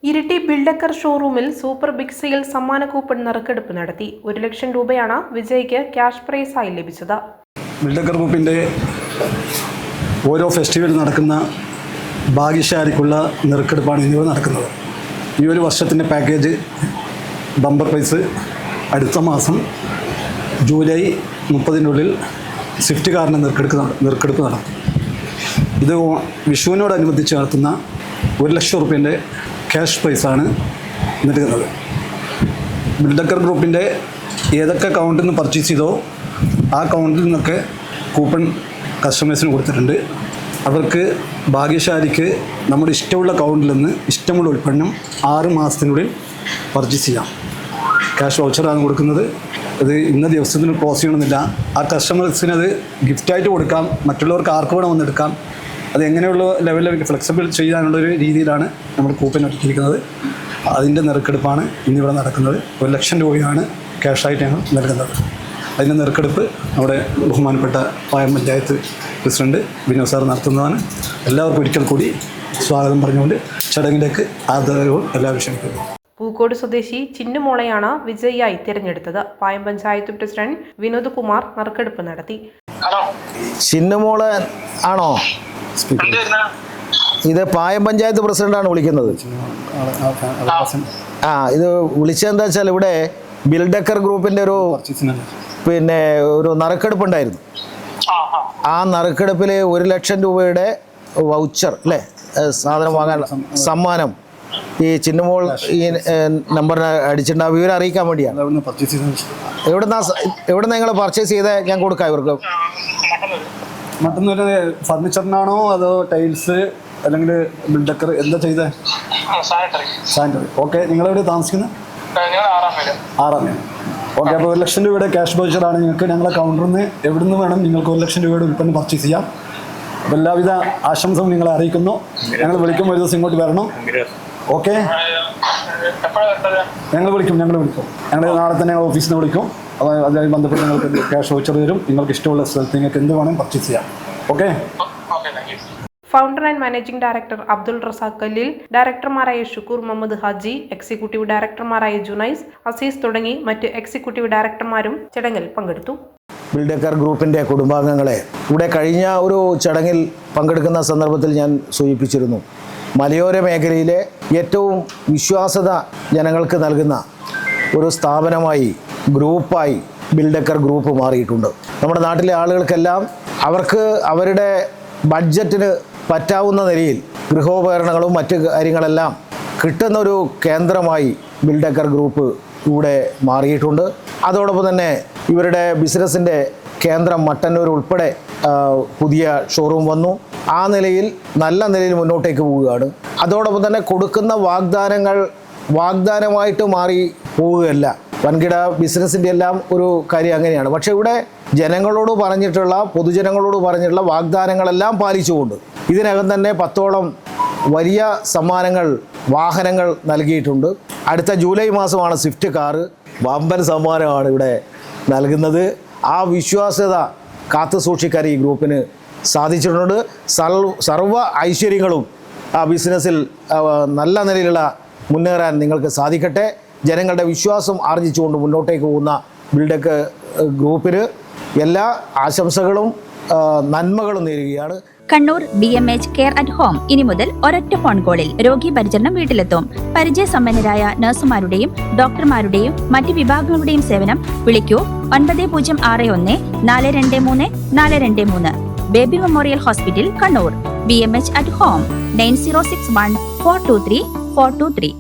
ഇരിട്ടി ബിൽഡക്കർ ഷോറൂമിൽ super big sale സമ്മാന coupon നറുക്കെടുപ്പ് നടത്തി. 1 ലക്ഷം രൂപയാണ് വിജയിക്ക് ക്യാഷ് പ്രൈസായി ലഭിച്ചത്. ബിൽഡക്കർ ഗ്രൂപ്പിൻ്റെ ഓരോ ഫെസ്റ്റിവൽ നടക്കുന്ന ഭാഗ്യശാലിക്കുള്ള നറുക്കെടുപ്പാണ് ഇന്നിവിടെ നടക്കുന്നത്. ഈ ഒരു വർഷത്തിൻ്റെ പാക്കേജ് ബമ്പർ പ്രൈസ് അടുത്ത മാസം ജൂലൈ 30-നുള്ളിൽ സ്വിഫ്റ്റ് കാറിൻ്റെ നറുക്കെടുപ്പ് നടത്തും. ഇത് വിഷുവിനോടനുബന്ധിച്ച് നടത്തുന്ന 1 ലക്ഷം രൂപേൻ്റെ ക്യാഷ് പ്രൈസാണ് നൽകുന്നത്. ബിൽഡക്കർ ഗ്രൂപ്പിൻ്റെ ഏതൊക്കെ അക്കൗണ്ടിൽ നിന്ന് പർച്ചേസ് ചെയ്തോ ആ അക്കൗണ്ടിൽ നിന്നൊക്കെ കൂപ്പൺ കസ്റ്റമേഴ്സിന് കൊടുത്തിട്ടുണ്ട്. അവർക്ക് ഭാഗ്യശാലിക്ക് നമ്മുടെ ഇഷ്ടമുള്ള അക്കൗണ്ടിൽ നിന്ന് ഇഷ്ടമുള്ള ഉൽപ്പന്നം 6 മാസത്തിനുള്ളിൽ പർച്ചേസ് ചെയ്യാം. ക്യാഷ് വൗച്ചറാണ് കൊടുക്കുന്നത്. അത് ഇന്ന ദിവസത്തിന് ക്ലോസ് ചെയ്യണമെന്നില്ല. ആ കസ്റ്റമേഴ്സിന് അത് ഗിഫ്റ്റായിട്ട് കൊടുക്കാം, മറ്റുള്ളവർക്ക് ആർക്ക് വേണം വന്നെടുക്കാം. അത് എങ്ങനെയുള്ള ലെവലിൽ ഫ്ലെക്സിബിൾ ചെയ്യാനുള്ളൊരു രീതിയിലാണ് നമ്മൾ കൂപ്പൺ ഒരുക്കിയിരിക്കുന്നത്. അതിൻ്റെ നറുക്കെടുപ്പാണ് ഇന്നിവിടെ നടക്കുന്നത്. 1 ലക്ഷം രൂപയാണ് ക്യാഷായിട്ട് ഞങ്ങൾ നൽകുന്നത്. അതിൻ്റെ നറുക്കെടുപ്പ് നമ്മുടെ ബഹുമാനപ്പെട്ട പായം പഞ്ചായത്ത് പ്രസിഡന്റ് വിനോദ് സാർ നടത്തുന്നതാണ്. എല്ലാവർക്കും ഒരിക്കൽ കൂടി സ്വാഗതം പറഞ്ഞുകൊണ്ട് ചടങ്ങിലേക്ക് ആദരവും എല്ലാവരും ക്ഷണിക്കുന്നു. പൂക്കോട് സ്വദേശി ചിന്നുമോളെയാണ് വിജയിയായി തിരഞ്ഞെടുത്തത്. പായം പഞ്ചായത്ത് പ്രസിഡന്റ് വിനോദ് കുമാർ നറുക്കെടുപ്പ് നടത്തി. ചിന്നുമോള് ആണോ? ഇത് പായം പഞ്ചായത്ത് പ്രസിഡന്റാണ് വിളിക്കുന്നത്. ഇത് വിളിച്ചതെന്താ വെച്ചാൽ ഇവിടെ ബിൽഡക്കർ ഗ്രൂപ്പിന്റെ ഒരു നറുക്കെടുപ്പ് ഉണ്ടായിരുന്നു. ആ നറുക്കെടുപ്പിൽ 1 ലക്ഷം രൂപയുടെ വൗച്ചർ അല്ലേ, സാധനം വാങ്ങാൻ സമ്മാനം ഈ ചിന്നുമോൾ ഈ നമ്പറിന് അടിച്ചിട്ടുണ്ട്. ആ വിവരം അറിയിക്കാൻ വേണ്ടിയാണ്. എവിടുന്ന നിങ്ങൾ പർച്ചേസ് ചെയ്ത് ഞാൻ കൊടുക്കാം ഇവർക്ക്. മറ്റൊന്നൊരു ഫർണിച്ചറിനാണോ അതോ ടൈൽസ് അല്ലെങ്കിൽ ബിൽഡക്കർ എന്താ ചെയ്തേ? സാനിറ്ററി. ഓക്കെ, നിങ്ങളെവിടെ താമസിക്കുന്നത്? 6 മൈൽ. ഓക്കെ, അപ്പോൾ 1 ലക്ഷം രൂപയുടെ ക്യാഷ് വൗച്ചറാണ് നിങ്ങൾക്ക്. ഞങ്ങളെ കൗണ്ടറിൽ നിന്ന് എവിടെ നിന്ന് വേണം നിങ്ങൾക്ക് 1 ലക്ഷം രൂപയുടെ ഉൽപ്പന്നം പർച്ചേസ് ചെയ്യാം. അപ്പോൾ എല്ലാവിധ ആശംസകളും നിങ്ങളെ അറിയിക്കുന്നു. ഞങ്ങൾ വിളിക്കുമ്പോൾ ഒരു ദിവസം ഇങ്ങോട്ട് വരണം. ഓക്കെ, ഞങ്ങൾ വിളിക്കും. ഞങ്ങൾ നാളെ തന്നെ ഓഫീസിൽ നിന്ന് വിളിക്കും. അപ്പോൾ അതുമായി ബന്ധപ്പെട്ട് നിങ്ങൾക്ക് ക്യാഷ് വൗച്ചർ തരും. നിങ്ങൾക്ക് ഇഷ്ടമുള്ള സ്ഥലത്ത് നിങ്ങൾക്ക് എന്ത് വേണം പർച്ചേസ് ചെയ്യാം. Okay. Founder and managing director Abdul Razak കല്ലിൽ, ഡയറക്ടർമാരായ ഷുക്കൂർ മുഹമ്മദ് ഹാജി, എക്സിക്യൂട്ടീവ് ഡയറക്ടർമാരായ ജുനൈസ്, അസീസ് തുടങ്ങി മറ്റ് എക്സിക്യൂട്ടീവ് ഡയറക്ടർമാരും ചടങ്ങിൽ പങ്കെടുത്തു. ബിൽഡക്കർ ഗ്രൂപ്പിൻ്റെ കുടുംബാംഗങ്ങളെ ഇവിടെ കഴിഞ്ഞ ഒരു ചടങ്ങിൽ പങ്കെടുക്കുന്ന സന്ദർഭത്തിൽ ഞാൻ സൂചിപ്പിച്ചിരുന്നു. മലയോര മേഖലയിലെ ഏറ്റവും വിശ്വാസ്യത ജനങ്ങൾക്ക് നൽകുന്ന ഒരു സ്ഥാപനമായി, ഗ്രൂപ്പായി ബിൽഡക്കർ ഗ്രൂപ്പ് മാറിയിട്ടുണ്ട്. നമ്മുടെ നാട്ടിലെ ആളുകൾക്കെല്ലാം അവർക്ക് അവരുടെ ബഡ്ജറ്റിന് പറ്റാവുന്ന നിലയിൽ ഗൃഹോപകരണങ്ങളും മറ്റ് കാര്യങ്ങളെല്ലാം കിട്ടുന്നൊരു കേന്ദ്രമായി ബിൽഡക്കർ ഗ്രൂപ്പ് ഇവിടെ മാറിയിട്ടുണ്ട്. അതോടൊപ്പം തന്നെ ഇവരുടെ ബിസിനസ്സിൻ്റെ കേന്ദ്രം മട്ടന്നൂർ ഉൾപ്പെടെ പുതിയ ഷോറൂം വന്നു. ആ നിലയിൽ നല്ല നിലയിൽ മുന്നോട്ടേക്ക് പോവുകയാണ്. അതോടൊപ്പം തന്നെ കൊടുക്കുന്ന വാഗ്ദാനമായിട്ട് മാറി പോവുകയല്ല. വൻകിട ബിസിനസ്സിൻ്റെ എല്ലാം ഒരു കാര്യം അങ്ങനെയാണ്. പക്ഷേ ഇവിടെ പൊതുജനങ്ങളോട് പറഞ്ഞിട്ടുള്ള വാഗ്ദാനങ്ങളെല്ലാം പാലിച്ചുകൊണ്ട് ഇതിനകം തന്നെ 10ഓളം വലിയ സമ്മാനങ്ങൾ, വാഹനങ്ങൾ നൽകിയിട്ടുണ്ട്. അടുത്ത ജൂലൈ മാസമാണ് സ്വിഫ്റ്റ് കാറ് വമ്പൻ സമ്മാനമാണ് ഇവിടെ നൽകുന്നത്. ആ വിശ്വാസ്യത കാത്തു സൂക്ഷിക്കാൻ ഈ ഗ്രൂപ്പിന് സാധിച്ചിട്ടുണ്ട്. സർവ്വ ഐശ്വര്യങ്ങളും ആ ബിസിനസ്സിൽ നല്ല നിലയിലുള്ള മുന്നേറാൻ നിങ്ങൾക്ക് സാധിക്കട്ടെ. ജനങ്ങളുടെ വിശ്വാസം ആർജിച്ചുകൊണ്ട് മുന്നോട്ടേക്ക് പോകുന്ന ബിൽഡക്കർ ഗ്രൂപ്പിന് എല്ലാ ആശംസകളും നന്മകളും നേരുകയാണ്. Kannur BMH care at home ഇനി മുതൽ ഒരൊറ്റ ഫോൺ കോളിൽ രോഗി പരിചരണം വീട്ടിലെത്തും. പരിചയസമ്പന്നരായ നഴ്സുമാരുടെയും ഡോക്ടർമാരുടെയും മറ്റ് വിഭാഗങ്ങളുടെയും സേവനം വിളിക്കൂ 9061 423 423. Baby memorial hospital, Kannur. BMH at home 9061 423 423.